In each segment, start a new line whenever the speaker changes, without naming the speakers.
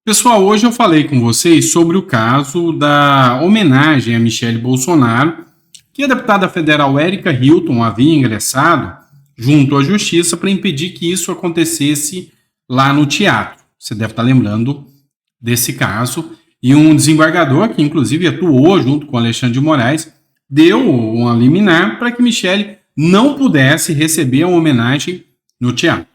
Pessoal, hoje eu falei com vocês sobre o caso da homenagem a Michele Bolsonaro, que a deputada federal Érica Hilton havia ingressado junto à Justiça para impedir que isso acontecesse lá no teatro. Você deve estar lembrando desse caso. E um desembargador, que inclusive atuou junto com Alexandre de Moraes, deu uma liminar para que Michele não pudesse receber a homenagem no teatro.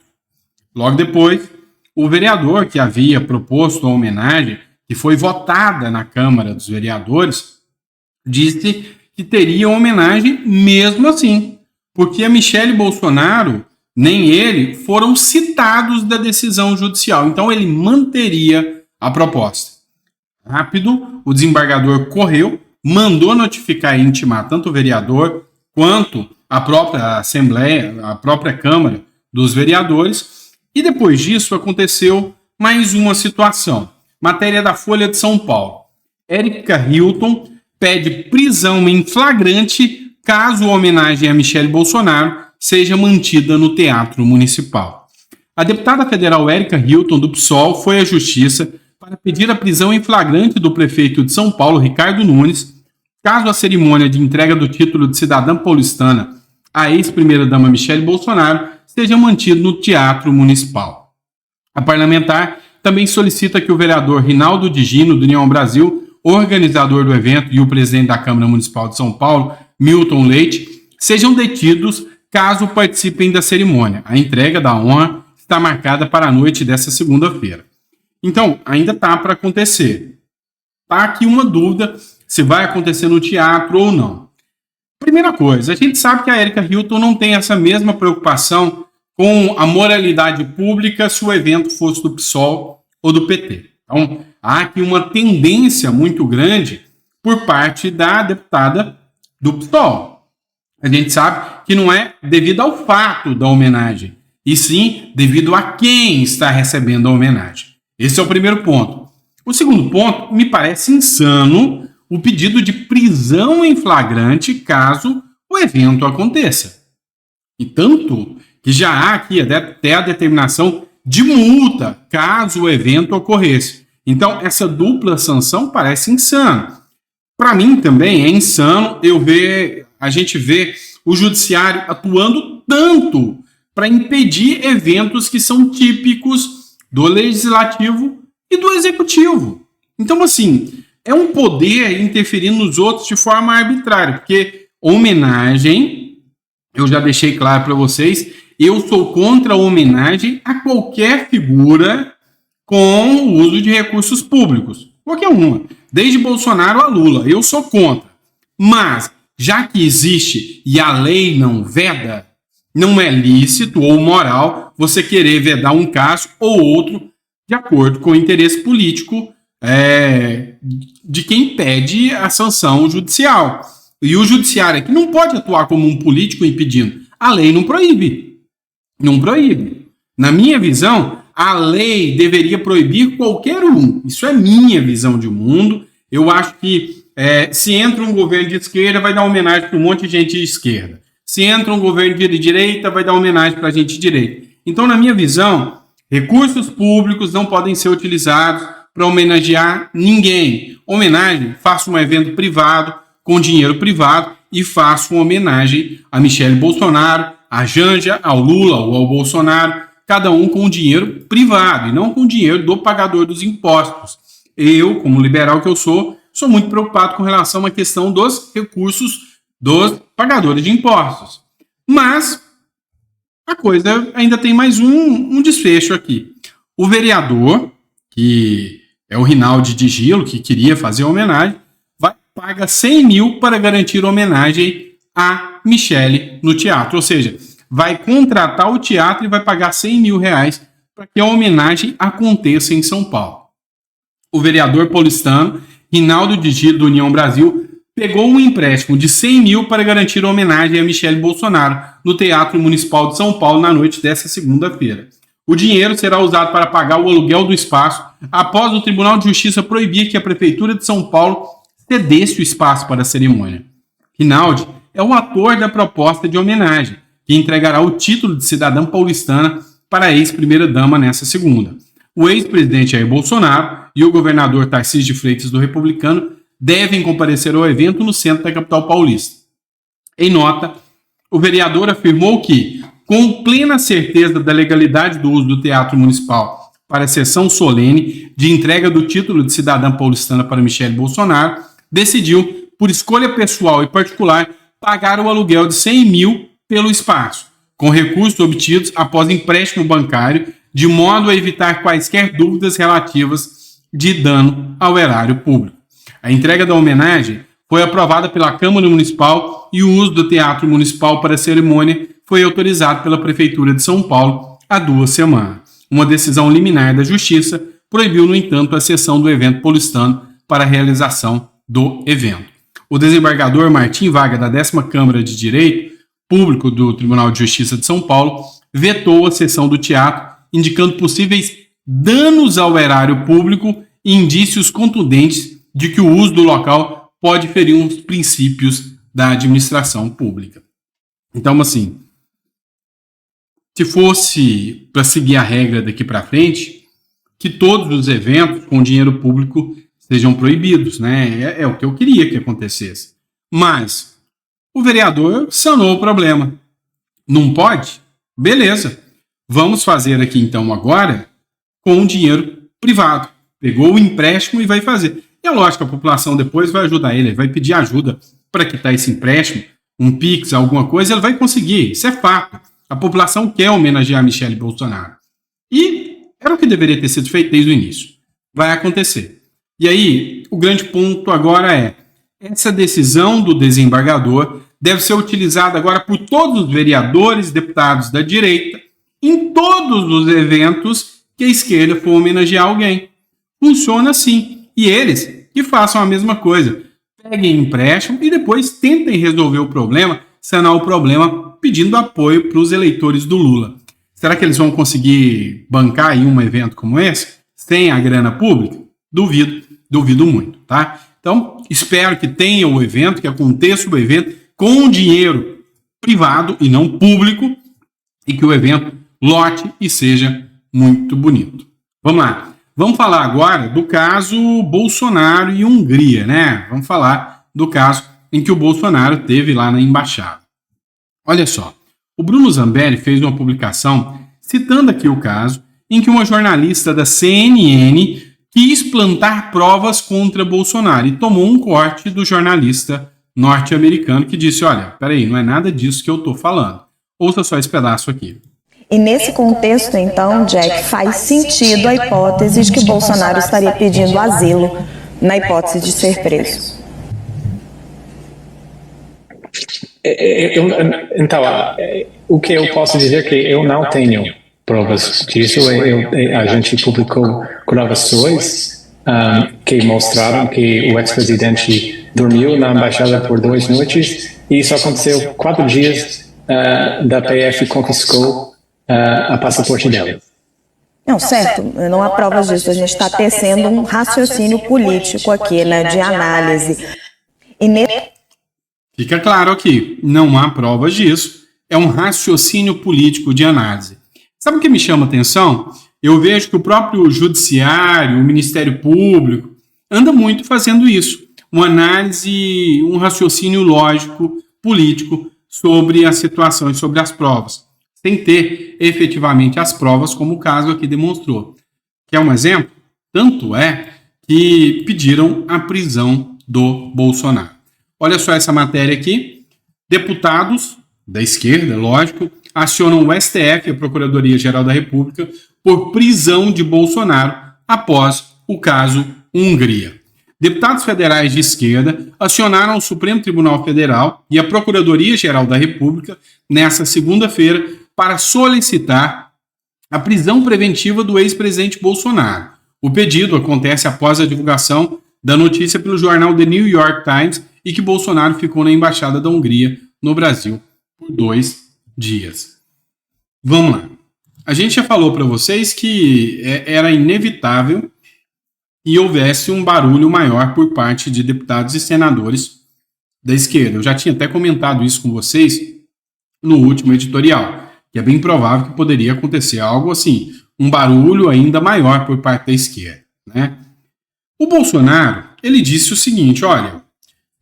Logo depois, o vereador que havia proposto a homenagem, que foi votada na Câmara dos Vereadores, disse que teria homenagem mesmo assim, porque a Michele Bolsonaro, nem ele, foram citados da decisão judicial. Então ele manteria a proposta. Rápido, o desembargador correu, mandou notificar e intimar tanto o vereador quanto a própria Assembleia, a própria Câmara dos Vereadores. E depois disso aconteceu mais uma situação. Matéria da Folha de São Paulo. Érica Hilton pede prisão em flagrante caso a homenagem a Michele Bolsonaro seja mantida no Teatro Municipal. A deputada federal Érica Hilton, do PSOL, foi à Justiça para pedir a prisão em flagrante do prefeito de São Paulo, Ricardo Nunes, caso a cerimônia de entrega do título de cidadã paulistana à ex-primeira-dama Michele Bolsonaro seja mantido no Teatro Municipal. A parlamentar também solicita que o vereador Rinaldo Digino, do União Brasil, organizador do evento, e o presidente da Câmara Municipal de São Paulo, Milton Leite, sejam detidos caso participem da cerimônia. A entrega da honra está marcada para a noite desta segunda-feira. Então, ainda está para acontecer. Está aqui uma dúvida se vai acontecer no teatro ou não. Primeira coisa, a gente sabe que a Érica Hilton não tem essa mesma preocupação com a moralidade pública se o evento fosse do PSOL ou do PT. Então, há aqui uma tendência muito grande por parte da deputada do PSOL. A gente sabe que não é devido ao fato da homenagem, e sim devido a quem está recebendo a homenagem. Esse é o primeiro ponto. O segundo ponto, me parece insano o pedido de prisão em flagrante caso o evento aconteça. E tanto que já há aqui até a determinação de multa caso o evento ocorresse. Então, essa dupla sanção parece insano. Para mim também é insano a gente ver o judiciário atuando tanto para impedir eventos que são típicos do legislativo e do executivo. Então, assim, é um poder interferindo nos outros de forma arbitrária, porque homenagem, eu já deixei claro para vocês, eu sou contra a homenagem a qualquer figura com o uso de recursos públicos. Qualquer uma. Desde Bolsonaro a Lula, eu sou contra. Mas, já que existe e a lei não veda, não é lícito ou moral você querer vedar um caso ou outro de acordo com o interesse político de quem pede a sanção judicial. E o judiciário aqui não pode atuar como um político impedindo. A lei não proíbe. Não proíbe. Na minha visão, a lei deveria proibir qualquer um. Isso é minha visão de mundo. Eu acho que se entra um governo de esquerda, vai dar homenagem para um monte de gente de esquerda. Se entra um governo de direita, vai dar homenagem para a gente de direita. Então, na minha visão, recursos públicos não podem ser utilizados para homenagear ninguém. Homenagem, faça um evento privado, com dinheiro privado, e faça uma homenagem a Michele Bolsonaro, a Janja, ao Lula ou ao Bolsonaro, cada um com dinheiro privado e não com dinheiro do pagador dos impostos. Eu, como liberal que eu sou muito preocupado com relação à questão dos recursos dos pagadores de impostos. Mas a coisa ainda tem mais um desfecho aqui. O vereador, que é o Rinaldo Digilo, que queria fazer a homenagem, paga 100 mil para garantir homenagem a Michele no teatro. Ou seja, vai contratar o teatro e vai pagar 100 mil reais para que a homenagem aconteça em São Paulo. O vereador paulistano, Rinaldo Digilo, do União Brasil, pegou um empréstimo de 100 mil para garantir a homenagem a Michele Bolsonaro no Teatro Municipal de São Paulo na noite desta segunda-feira. O dinheiro será usado para pagar o aluguel do espaço após o Tribunal de Justiça proibir que a Prefeitura de São Paulo cedesse o espaço para a cerimônia. Rinaldi é o ator da proposta de homenagem, que entregará o título de cidadã paulistana para a ex-primeira-dama nessa segunda. o ex-presidente Jair Bolsonaro e o governador Tarcísio de Freitas, do Republicano, devem comparecer ao evento no centro da capital paulista. Em nota, o vereador afirmou que, com plena certeza da legalidade do uso do Teatro Municipal para a sessão solene de entrega do título de cidadã paulistana para Michele Bolsonaro, decidiu, por escolha pessoal e particular, pagar o aluguel de 100 mil pelo espaço, com recursos obtidos após empréstimo bancário, de modo a evitar quaisquer dúvidas relativas de dano ao erário público. A entrega da homenagem foi aprovada pela Câmara Municipal e o uso do Teatro Municipal para a cerimônia foi autorizado pela Prefeitura de São Paulo há 2 semanas. Uma decisão liminar da Justiça proibiu, no entanto, a cessão do evento paulistano para a realização do evento. O desembargador Martim Vaga, da 10ª Câmara de Direito Público do Tribunal de Justiça de São Paulo, vetou a cessão do teatro, indicando possíveis danos ao erário público e indícios contundentes de que o uso do local pode ferir uns princípios da administração pública. Então, assim, se fosse para seguir a regra daqui para frente, que todos os eventos com dinheiro público sejam proibidos, né? É o que eu queria que acontecesse. Mas o vereador sanou o problema. Não pode? Beleza. Vamos fazer aqui então agora com dinheiro privado. Pegou o empréstimo e vai fazer. E é lógico, a população depois vai ajudar ele vai pedir ajuda para quitar esse empréstimo, um Pix, alguma coisa, ele vai conseguir. Isso é fato. A população quer homenagear a Michele Bolsonaro. E era o que deveria ter sido feito desde o início. Vai acontecer. E aí, o grande ponto agora é, essa decisão do desembargador deve ser utilizada agora por todos os vereadores, deputados da direita, em todos os eventos que a esquerda for homenagear alguém. Funciona assim. E eles que façam a mesma coisa. Peguem empréstimo e depois tentem resolver o problema, sanar o problema, pedindo apoio para os eleitores do Lula. Será que eles vão conseguir bancar em um evento como esse, sem a grana pública? Duvido muito, tá? Então, espero que tenha o evento, que aconteça o evento com dinheiro privado e não público, e que o evento lote e seja muito bonito. Vamos lá. Vamos falar agora do caso Bolsonaro e Hungria, né? Vamos falar do caso em que o Bolsonaro teve lá na embaixada. Olha só, o Bruno Zambelli fez uma publicação citando aqui o caso em que uma jornalista da CNN quis plantar provas contra Bolsonaro e tomou um corte do jornalista norte-americano que disse, olha, peraí, não é nada disso que eu estou falando. Ouça só esse pedaço aqui.
E nesse contexto, então, Jack, faz sentido a hipótese de que Bolsonaro estaria pedindo asilo na hipótese de ser preso.
Então, o que eu posso dizer é que eu não tenho provas disso. A gente publicou gravações que mostraram que o ex-presidente dormiu na embaixada por 2 noites e isso aconteceu 4 dias da PF confiscou a passaporte dela.
Não, certo, não há provas disso. A gente está tecendo um raciocínio político aqui, né, de análise.
Fica claro aqui, não há provas disso. É um raciocínio político de análise. Sabe o que me chama a atenção? Eu vejo que o próprio judiciário, o Ministério Público, anda muito fazendo isso. Uma análise, um raciocínio lógico, político, sobre a situação e sobre as provas, sem ter efetivamente as provas, como o caso aqui demonstrou. Quer um exemplo? Tanto é que pediram a prisão do Bolsonaro. Olha só essa matéria aqui. Deputados da esquerda, lógico, acionam o STF, a Procuradoria-Geral da República, por prisão de Bolsonaro após o caso Hungria. Deputados federais de esquerda acionaram o Supremo Tribunal Federal e a Procuradoria-Geral da República nesta segunda-feira para solicitar a prisão preventiva do ex-presidente Bolsonaro. O pedido acontece após a divulgação da notícia pelo jornal The New York Times e que Bolsonaro ficou na Embaixada da Hungria no Brasil por 2 dias. Vamos lá. A gente já falou para vocês que era inevitável e houvesse um barulho maior por parte de deputados e senadores da esquerda. Eu já tinha até comentado isso com vocês no último editorial, que é bem provável que poderia acontecer algo assim, um barulho ainda maior por parte da esquerda, né? O Bolsonaro, ele disse o seguinte, olha,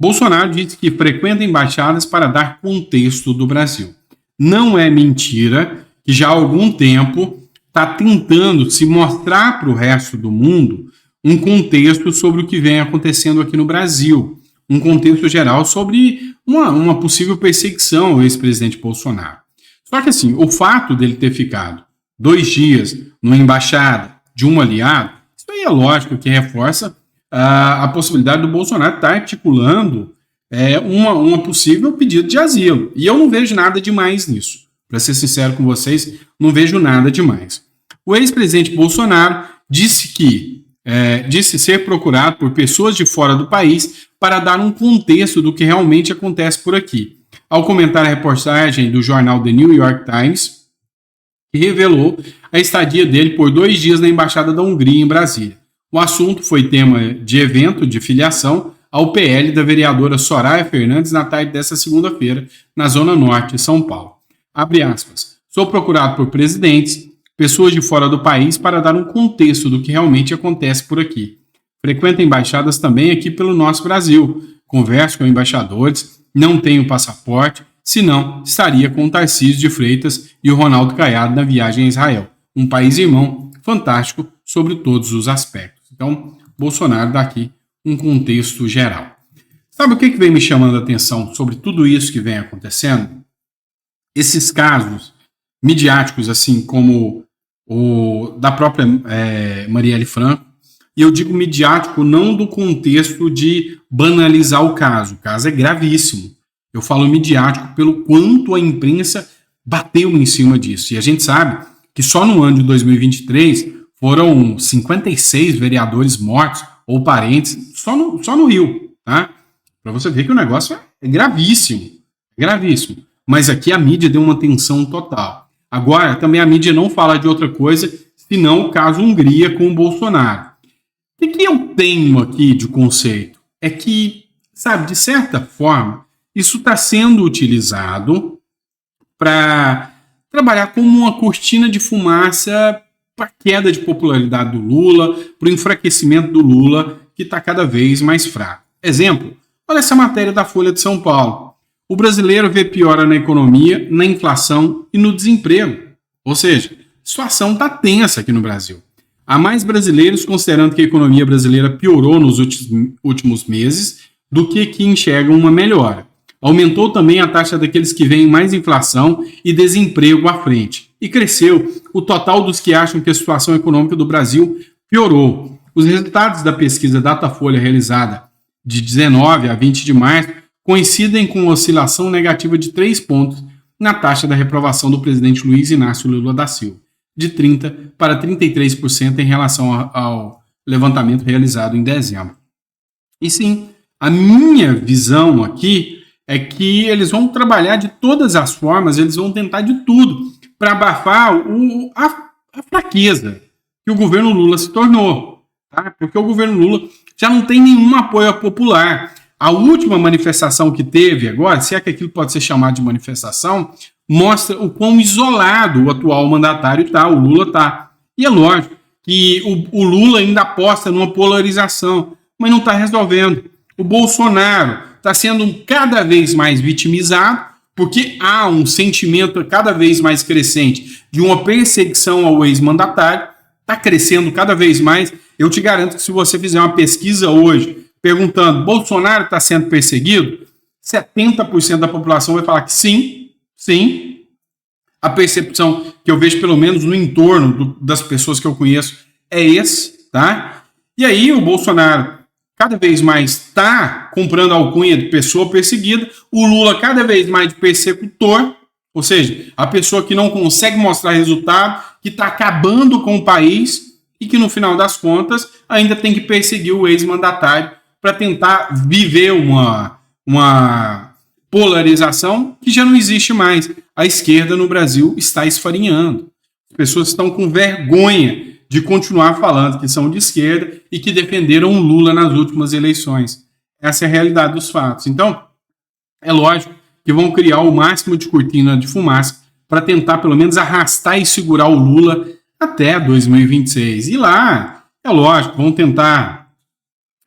Bolsonaro disse que frequenta embaixadas para dar contexto do Brasil. Não é mentira que já há algum tempo está tentando se mostrar para o resto do mundo um contexto sobre o que vem acontecendo aqui no Brasil, um contexto geral sobre uma possível perseguição ao ex-presidente Bolsonaro. Só que assim, o fato dele ter ficado 2 dias numa embaixada de um aliado, isso aí é lógico que reforça a possibilidade do Bolsonaro estar articulando uma possível pedido de asilo. E eu não vejo nada demais nisso. Para ser sincero com vocês, não vejo nada demais. O ex-presidente Bolsonaro disse ser procurado por pessoas de fora do país para dar um contexto do que realmente acontece por aqui. Ao comentar a reportagem do jornal The New York Times, que revelou a estadia dele por 2 dias na Embaixada da Hungria, em Brasília. O assunto foi tema de evento de filiação ao PL da vereadora Soraya Fernandes na tarde desta segunda-feira, na Zona Norte de São Paulo. Abre aspas. Sou procurado por presidentes, pessoas de fora do país para dar um contexto do que realmente acontece por aqui. Frequento embaixadas também aqui pelo nosso Brasil. Converso com embaixadores, não tenho passaporte, senão estaria com o Tarcísio de Freitas e o Ronaldo Caiado na viagem a Israel. Um país irmão, fantástico sobre todos os aspectos. Então, Bolsonaro dá aqui um contexto geral. Sabe o que vem me chamando a atenção sobre tudo isso que vem acontecendo? Esses casos midiáticos, assim como o da própria Marielle Franco, e eu digo midiático não do contexto de banalizar o caso é gravíssimo. Eu falo midiático pelo quanto a imprensa bateu em cima disso. E a gente sabe que só no ano de 2023 foram 56 vereadores mortos ou parentes só no Rio, tá? Para você ver que o negócio é gravíssimo, gravíssimo. Mas aqui a mídia deu uma atenção total. Agora, também a mídia não fala de outra coisa, senão o caso Hungria com o Bolsonaro. O que eu tenho aqui de conceito? É que, sabe, de certa forma, isso está sendo utilizado para trabalhar como uma cortina de fumaça para a queda de popularidade do Lula, para o enfraquecimento do Lula, que está cada vez mais fraco. Exemplo, olha essa matéria da Folha de São Paulo. O brasileiro vê piora na economia, na inflação e no desemprego. Ou seja, a situação está tensa aqui no Brasil. Há mais brasileiros considerando que a economia brasileira piorou nos últimos meses do que enxergam uma melhora. Aumentou também a taxa daqueles que veem mais inflação e desemprego à frente. E cresceu o total dos que acham que a situação econômica do Brasil piorou. Os resultados da pesquisa Datafolha realizada de 19 a 20 de março coincidem com uma oscilação negativa de 3 pontos na taxa da reprovação do presidente Luiz Inácio Lula da Silva, de 30% para 33% em relação ao levantamento realizado em dezembro. E sim, a minha visão aqui é que eles vão trabalhar de todas as formas, eles vão tentar de tudo para abafar a fraqueza que o governo Lula se tornou. Tá? Porque o governo Lula já não tem nenhum apoio popular. A última manifestação que teve agora, se é que aquilo pode ser chamado de manifestação, mostra o quão isolado o atual mandatário está, o Lula está. E é lógico que o Lula ainda aposta numa polarização, mas não está resolvendo. O Bolsonaro está sendo cada vez mais vitimizado, porque há um sentimento cada vez mais crescente de uma perseguição ao ex-mandatário, está crescendo cada vez mais. Eu te garanto que se você fizer uma pesquisa hoje, perguntando, Bolsonaro está sendo perseguido? 70% da população vai falar que sim, sim. A percepção que eu vejo, pelo menos no entorno das pessoas que eu conheço, é esse, tá? E aí o Bolsonaro cada vez mais está comprando a alcunha de pessoa perseguida, o Lula cada vez mais de persecutor, ou seja, a pessoa que não consegue mostrar resultado, que está acabando com o país e que no final das contas ainda tem que perseguir o ex-mandatário para tentar viver uma polarização que já não existe mais. A esquerda no Brasil está esfarinhando. As pessoas estão com vergonha de continuar falando que são de esquerda e que defenderam o Lula nas últimas eleições. Essa é a realidade dos fatos. Então, é lógico que vão criar o máximo de cortina de fumaça para tentar, pelo menos, arrastar e segurar o Lula até 2026. E lá, é lógico, vão tentar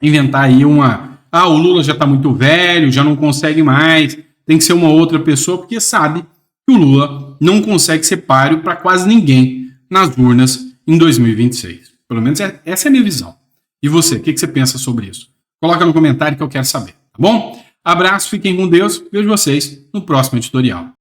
inventar aí o Lula já está muito velho, já não consegue mais, tem que ser uma outra pessoa, porque sabe que o Lula não consegue ser páreo para quase ninguém nas urnas em 2026. Pelo menos essa é a minha visão. E você, o que você pensa sobre isso? Coloca no comentário que eu quero saber, tá bom? Abraço, fiquem com Deus, vejo vocês no próximo editorial.